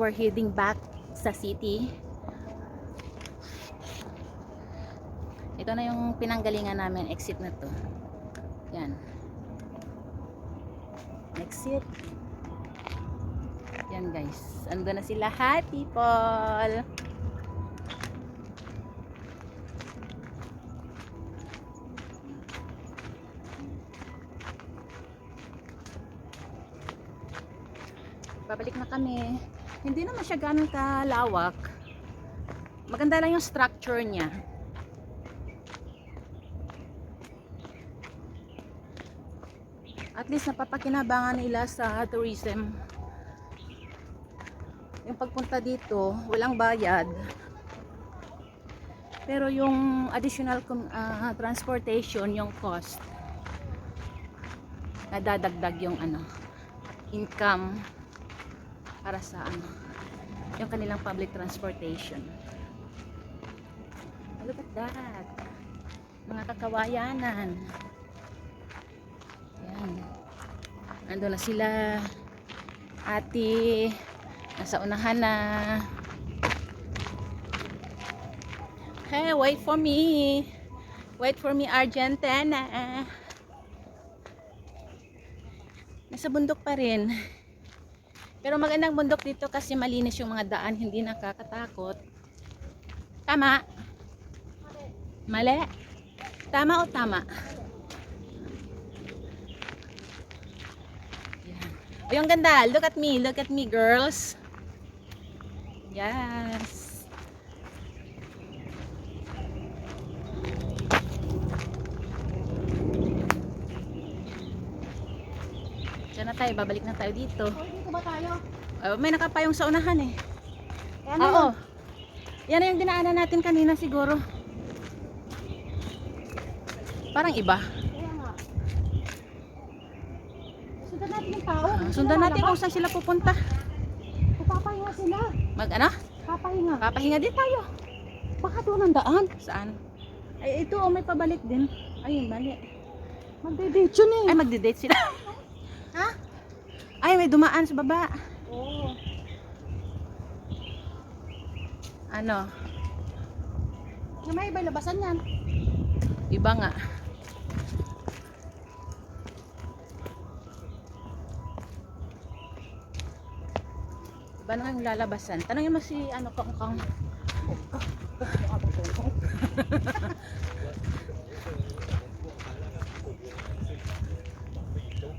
we're heading back sa city. Ito na yung pinanggalingan namin, exit na to. Yan. Exit. Yan guys. Ando na sila, hi people. Babalik na kami. Hindi naman siya ganun kalawak. Maganda lang yung structure niya. At least napapakinabangan nila sa tourism. Yung pagpunta dito, walang bayad. Pero yung additional transportation, yung cost, nadadagdag yung income para sa yung kanilang public transportation. Look at that. Mga kakawayanan. Yan. Ando na sila. Ate, nasa unahan na. Hey, wait for me. Wait for me, Argentina. Nasa bundok pa rin. Pero magandang bundok dito kasi malinis yung mga daan, hindi nakakatakot. Tama? Mali? Tama o tama? Yan. O yung ganda, look at me girls. Yes. Diyan na tayo, babalik na tayo dito. Dito ba tayo? May nakapayong sa unahan eh. Yan Oo. Yan na yung dinaanan natin kanina siguro. Parang iba. Kaya nga. Sundan natin yung tao. Sundan natin kung saan sila pupunta. Papahinga sila. Papahinga? Papahinga. Papahinga din tayo. Baka doon ang daan. Saan? Ay, ito may pabalik din. Ay, mali. Magde-date yun eh. Ay, magde-date sila. Ha? Ay, may dumaan sa baba. Oo. Ano? Na may iba labasan yan. Iba nga. Iba na yung lalabasan. Tanongin mo si Kong.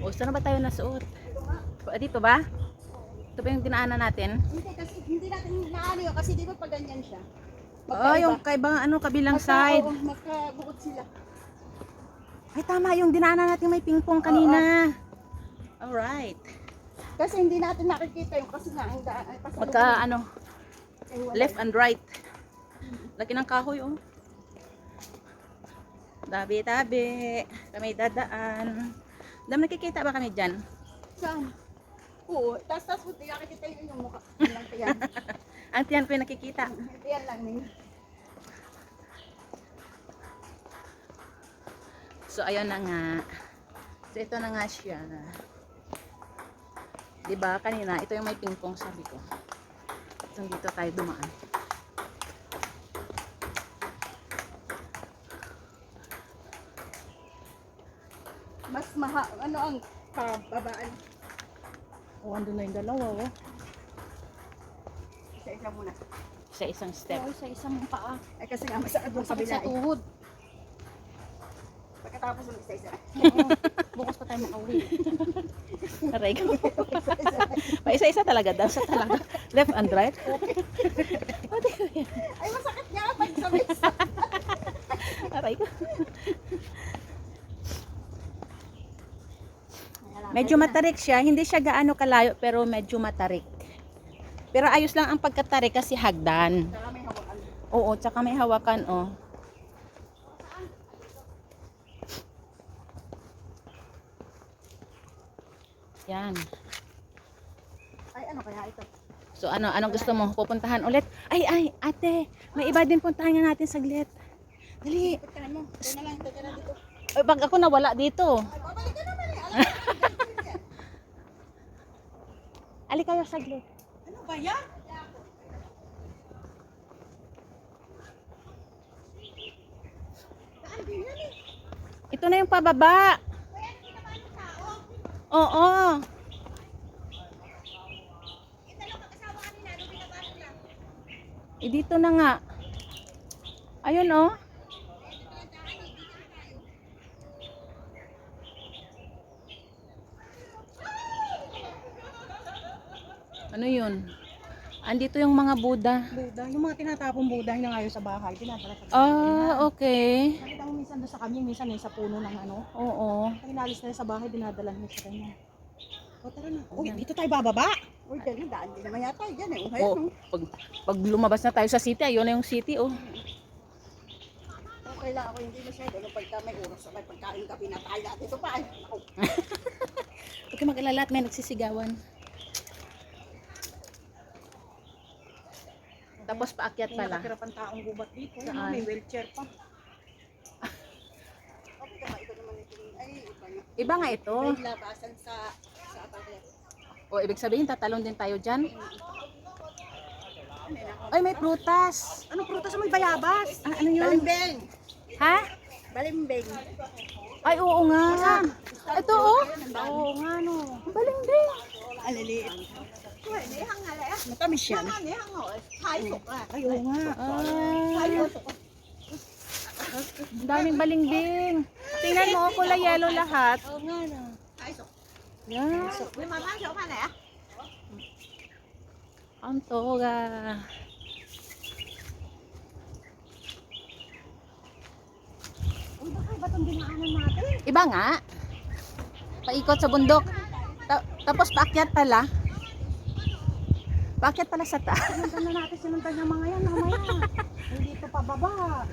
O, saan na ba tayo nasuot? Dito ba? Ito ba yung dinaanan natin? Hindi kasi hindi natin naano yun kasi di ba pag ganyan siya. Oo, yung kabilang side. Oo, magkabuot sila. Ay, tama yung dinaanan natin may pingpong kanina. Alright. Kasi hindi natin nakikita yung kasi nga ang daan. Ay, Magka ay, wala. left and right. Laki ng kahoy oh. Tabi-tabi. Kami dadaan. Dami nakikita ba kami dyan? Saan? Oo, tas hindi nakikita yun yung mukha. Yan lang yan. Ang tiyan ko yung nakikita. Yan lang yun. So ayun na nga. So ito na nga siya. Diba kanina, ito yung may pingpong sabi ko. So dito tayo dumaan. Mas ano ang pababaan? Oh, andun na yung dalawa oh. Isa-isa muna. Sa isang step. Oo, sa isang paa. Ay kasi nga masakit doon sa Sakit kabila. sa tuhod. Pagkatapos ng isa-isa. Oo. Bukas pa tayo makauwi. Aray ko. Pa isa-isa talaga daw. Sa talaga. Left and right. Ay masakit nga pag sabay. Aray ko. Medyo matarik siya. Hindi siya gaano kalayo pero medyo matarik. Pero ayos lang ang pagkatarik kasi hagdan. Saka may hawakan. Oo, tsaka may hawakan oh. Yan. Ay ano kaya ito? So anong gusto mo? Pupuntahan ulit? Ay, ate, may iba din puntahan nga natin saglit. Dali. Ikot ka na mo. Ito na lang, ito na dito. Ay, pag ako nawala dito. Ay, babalik ka naman eh. Alam mo, Ali kayo saglit. ano ba yan? Ito na yung pababa. Oo. Dito na nga. Ayun oh. Ano yun? Andito yung mga Buddha. Buda, yung mga tinatapong Buda na ngayon sa bahay, dinadala sa Okay. Nakita mo minsan doon sa kami, minsan sa puno ng ano. Oo. Pag inalis na sa bahay, dinadala niya sa kanya. O tara na. Uy, dito tayo bababa. Uy, dyan na, daan din naman yata. Yan eh. Ayun, Oh, pag lumabas na tayo sa city, ayun na yung city oh. Okay lang ako, hindi masyado. No, pagka may oras, may pagkain ka, pinatay natin ito pa. Ay, ako. Huwag kang mag-alala at may nagsisigawan. Tapos paakyat May pala. nakatira pang taong gubat dito. Saan? May wheelchair pa. Okay ka ba? Ito naman ito. Ay, iba na. Iba nga ito. May labasan sa atake. O ibig sabihin, tatalon din tayo dyan. Ano yun ako? Ay, may prutas. Anong prutas mo? May bayabas. Ano yun? Balimbing. Ha? Balimbing. Ay, oo nga. Ito oh. Oo nga no. Baling-bing. Aliliit. Matamis yan. Ay, oo nga. Ang daming baling-bing. Tingnan mo, kulay yellow lahat. Oo nga no. Yan. Ang toga. Uy, baka iba itong dinaanan natin. Iba nga. Paikot sa bundok. Tapos paakyat pala. Paakyat pala sa taas. Sinundan na natin, sinundan ng mga yan, mamaya. Hindi ito pababa.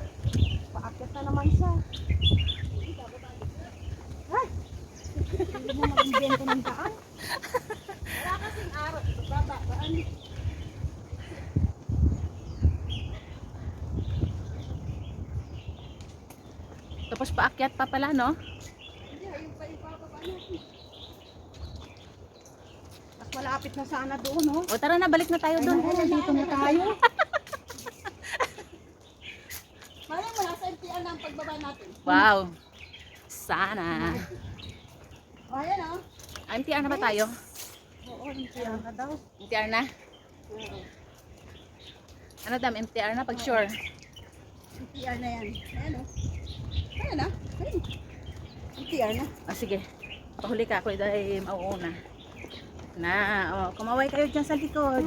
Paakyat na naman siya. Ay! Hindi na mag-invento ng daan. Wala kasing araw. Babaan. Tapos paakyat pa pala, no? Hindi, ayun pa yung bababa natin. Mas malapit na sana doon, no? O tara na, balik na tayo doon. Dito na tayo. Malay mo, nasa MTR na ang pagbaba natin. Wow. Sana. O, ayan o. MTR na ba tayo? Oo, MTR na daw. MTR na? Oo. Ano dam, MTR na pag sure? MTR na yan. Ayan o. Ayan na. Ayan. MTR na. Ah, sige. Pahuli ka ako dahil mauuna. Na, oh, kumaway kayo dyan sa likod.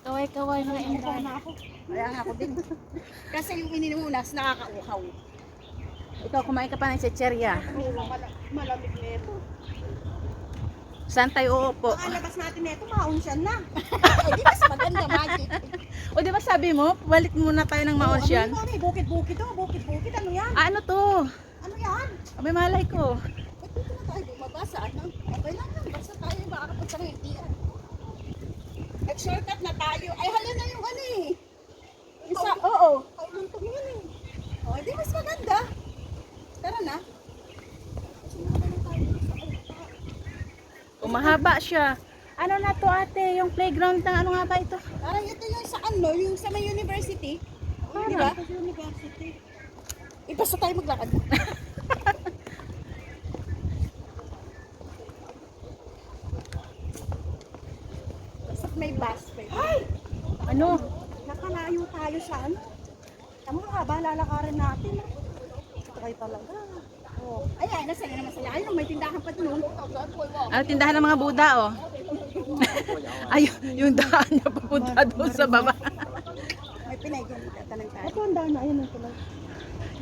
Kaway-kaway mga Umuha MTR. na ako. Kaya nga ako din. Kasi yung ininunas, nakakauhaw. Ikaw, kumain ka pa ng chicherya. Oo, malamig na ito. Saan tayo uupo? Ang labas natin na ito, maonsyan na. Eh, di mas maganda, magic. O di ba sabi mo, balik muna tayo ng Maonsyan? Ano yan? Bukid-bukid to, bukid-bukid. Ano yan? Ah, ano to? Ano yan? Abay, malay ko. Ba't dito na tayo bumabasa? Ano? Okay lang yan. Basta tayo makakapunta ng MTR. Nag-shortcut na tayo. Ay, hala na yung ano eh. Isa, oo. Kauluntong yun eh. O, di mas maganda. Tara na. Umahaba siya. Ano na to ate? Yung playground ng ano nga ba ito? Parang ito yung sa ano, yung sa may university. Di ba? University. Basta tayo maglakad. Basta may bus. Ay! Ano? Nakalayo tayo sa ano? Tama nga ba, lalakarin natin. Try talaga. Oh. Ayan, nasa iyo naman sila. Ayun, may tindahan pa doon. Ano tindahan ng mga Buddha oh? Ay, yung daan niya papunta doon sa baba. May pinagalitan ng tayo. Ito ang daan na, ayun ang tulad.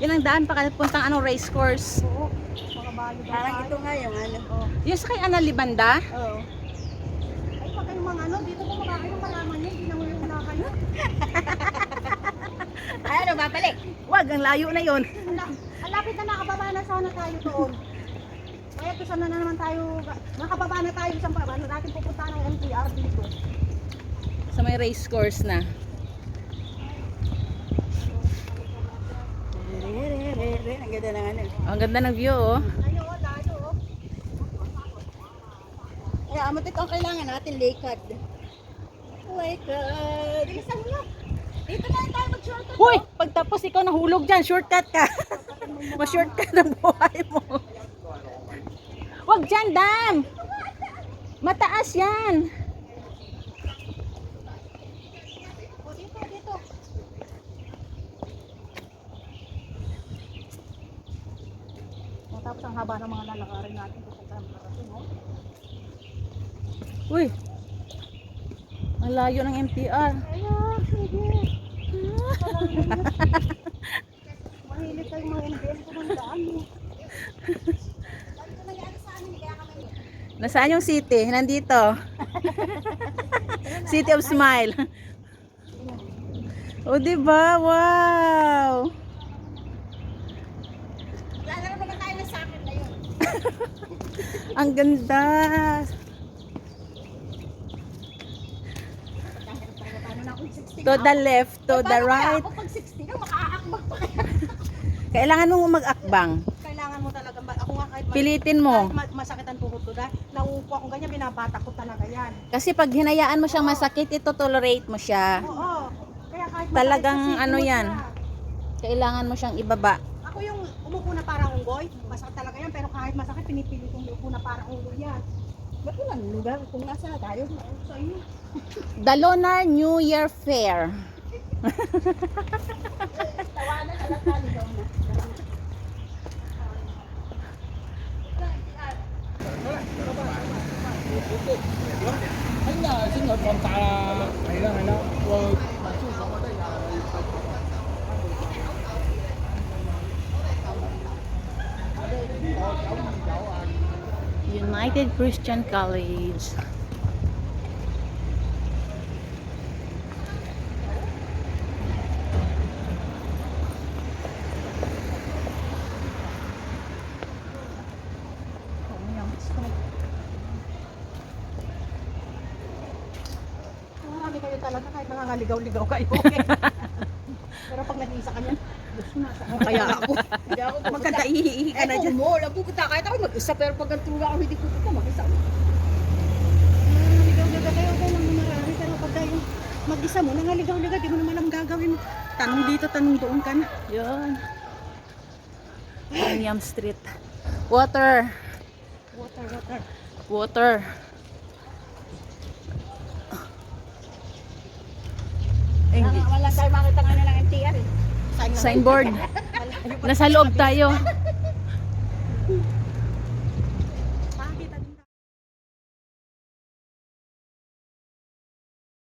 Yan ang daan pa puntang ano, race course. Oo, mga balo. Parang ito nga yung ano. Oh. Yung sa kay Analibanda? Oo. Ay, pag kayong mga ano, dito ko makakain ng malaman niya, hindi na mo yung kayo. Ay, ano, babalik. Wag, ang layo na yon. Ang lapit na nakababa na sana tayo doon. Kaya kung saan na naman tayo, nakababa na tayo sa ano natin pupunta ng MTR dito. Sa may race course na. Ang ganda ng ano. Ang ganda ng view oh. Layo, layo. Kaya amatik ang kailangan natin, lakad. Lakad. Bilisan mo na. Dito na tayo mag-shortcut. Hoy, pagtapos ikaw nahulog dyan, shortcut ka. Shortcutin mo Ma-shortcut ang buhay mo. Wag dyan, dam! Mataas yan! O, dito, dito. O, tapos ang haba ng mga lalakarin natin. Uy! Ang layo ng MTR. Ayan, sige. Mahilig kayong mga invento ng daan mo. Nasaan yung city? Nandito. City of Smile. O, diba? Wow! Lalaro naman tayo na sa akin na yun. Ang ganda! Paano na akong 60 To the left, to the right. Ako pag 60 na, makaakbag pa kaya. Kailangan mong mag-akbang. Kailangan mo talaga, ako nga kahit Pilitin mo. masakit ang tuhod ko dahil nauupo akong ganyan, binabata ko talaga yan. Kasi pag hinayaan mo siyang masakit, ito tolerate mo siya. Oo. Kaya kahit masakit Talagang kasi, ano tumot yan. ka. Kailangan mo siyang ibaba. Ako yung umupo na parang unggoy, masakit talaga yan, pero kahit masakit, pinipili kong umupo na parang unggoy yan. Ba't walang lugar kung nasa tayo sa iyo? The Lunar New Year Fair. Tawanan na lang taligaw na. Anh là sinh nhật còn tại là này là rồi United Christian College. Marami kayo talaga kahit nangangaligaw-ligaw kayo. Pero pag nag-iisa ka niyan, gusto na sa kaya ako. Hindi ako maganda ihihi ka na dyan. Mo, lang pupunta kahit ako mag-isa pero pag nagtulog ako hindi pupunta mag-isa. Nangaligaw-ligaw kayo okay lang marami pero pag kayo mag-isa mo, nangaligaw-ligaw, di mo naman alam gagawin mo. Tanong dito, tanong doon ka na. Yun. William Street. Water. Water, water. Water. Wala tayo makita nga ng MTR eh. Signboard. Nasa loob tayo.